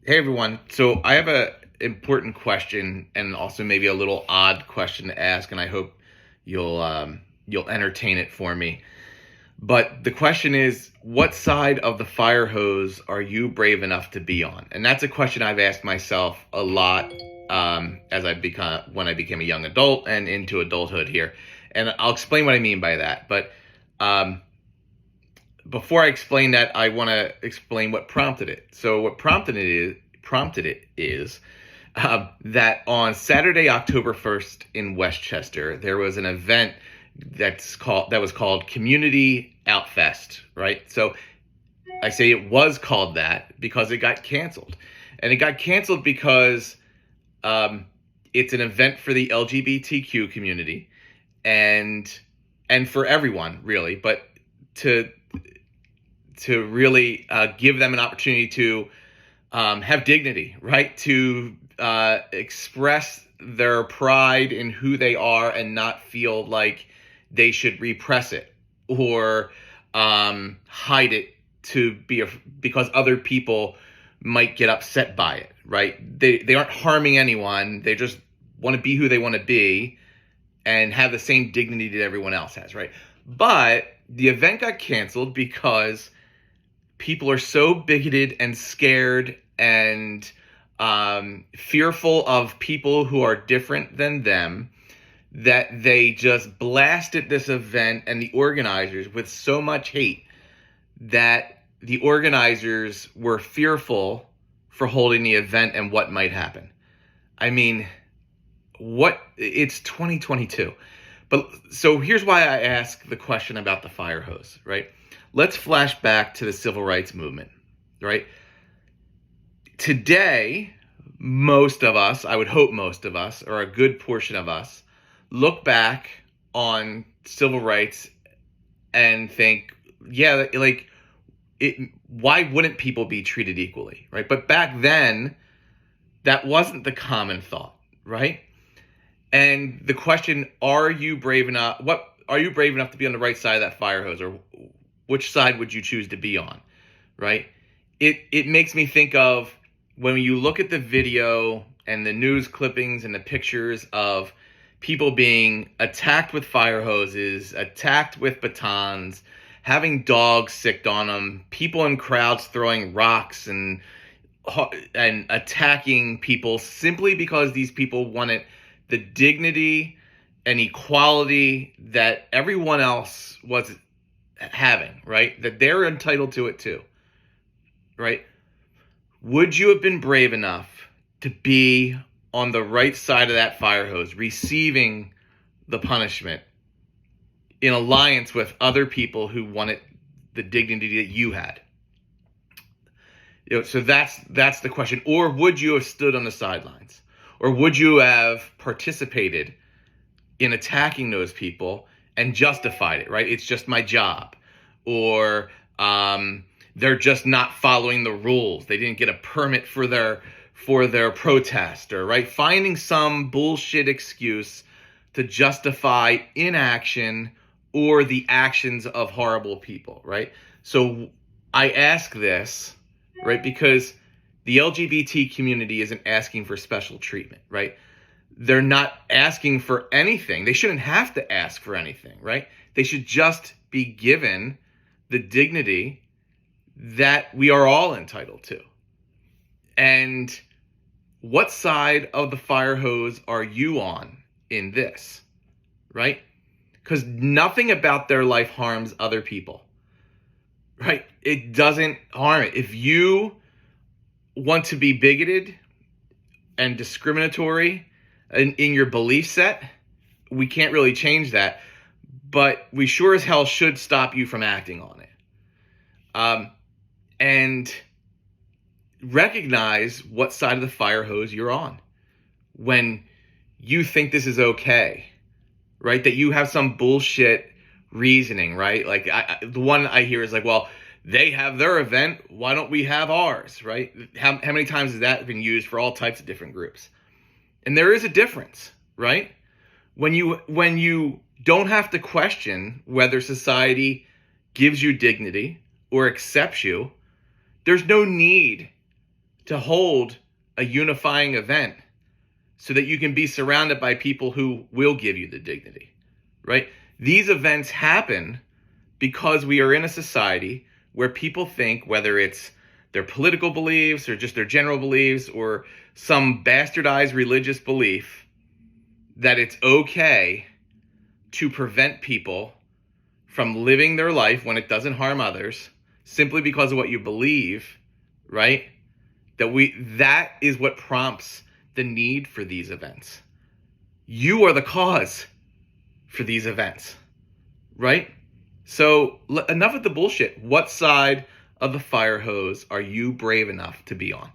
Hey everyone. So I have a important question and also maybe a little odd question to ask, and I hope you'll entertain it for me. But the question is, what side of the fire hose are you brave enough to be on? And that's a question I've asked myself a lot as when I became a young adult and into adulthood here. And I'll explain what I mean by that. But um, before I explain that, I want to explain what prompted it. So what prompted it is that on Saturday, October 1st in West Chester, there was an event that was called CommUNITY OutFest, right? So I say it was called that because it got canceled. And it got canceled because it's an event for the LGBTQ community and for everyone really, but to really give them an opportunity to have dignity, right? To express their pride in who they are and not feel like they should repress it or hide it because other people might get upset by it, right? They aren't harming anyone. They just want to be who they want to be and have the same dignity that everyone else has, right? But the event got canceled because people are so bigoted and scared and fearful of people who are different than them that they just blasted this event and the organizers with so much hate that the organizers were fearful for holding the event and what might happen. I mean, it's 2022. But so here's why I ask the question about the fire hose, right? Let's flash back to the civil rights movement, right? Today, most of us, I would hope most of us, or a good portion of us, look back on civil rights and think, yeah, like, why wouldn't people be treated equally, right? But back then, that wasn't the common thought, right? And the question, are you brave enough to be on the right side of that fire hose, or which side would you choose to be on, right? It makes me think of when you look at the video and the news clippings and the pictures of people being attacked with fire hoses, attacked with batons, having dogs sicked on them, people in crowds throwing rocks and attacking people simply because these people wanted the dignity and equality that everyone else was having, right? That they're entitled to it too, right? Would you have been brave enough to be on the right side of that fire hose, receiving the punishment in alliance with other people who wanted the dignity that you had? So that's the question. Or would you have stood on the sidelines? Or would you have participated in attacking those people and justified it, right? It's just my job. Or they're just not following the rules. They didn't get a permit for their protest, or right? Finding some bullshit excuse to justify inaction or the actions of horrible people, right? So I ask this, right, because the LGBT community isn't asking for special treatment, right? They're not asking for anything. They shouldn't have to ask for anything, right? They should just be given the dignity that we are all entitled to. And what side of the fire hose are you on in this, right? Because nothing about their life harms other people, right? It doesn't harm it. If you want to be bigoted and discriminatory in your belief set, we can't really change that, but we sure as hell should stop you from acting on it. And recognize what side of the fire hose you're on when you think this is okay, right? That you have some bullshit reasoning, right? Like the one I hear is like, well, they have their event, why don't we have ours, right? How many times has that been used for all types of different groups? And there is a difference, right? When you don't have to question whether society gives you dignity or accepts you, there's no need to hold a unifying event so that you can be surrounded by people who will give you the dignity, right? These events happen because we are in a society where people think, whether it's their political beliefs or just their general beliefs or some bastardized religious belief, that it's okay to prevent people from living their life when it doesn't harm others simply because of what you believe, right? That is what prompts the need for these events. You are the cause for these events, right? So enough of the bullshit. What side of the fire hose are you brave enough to be on?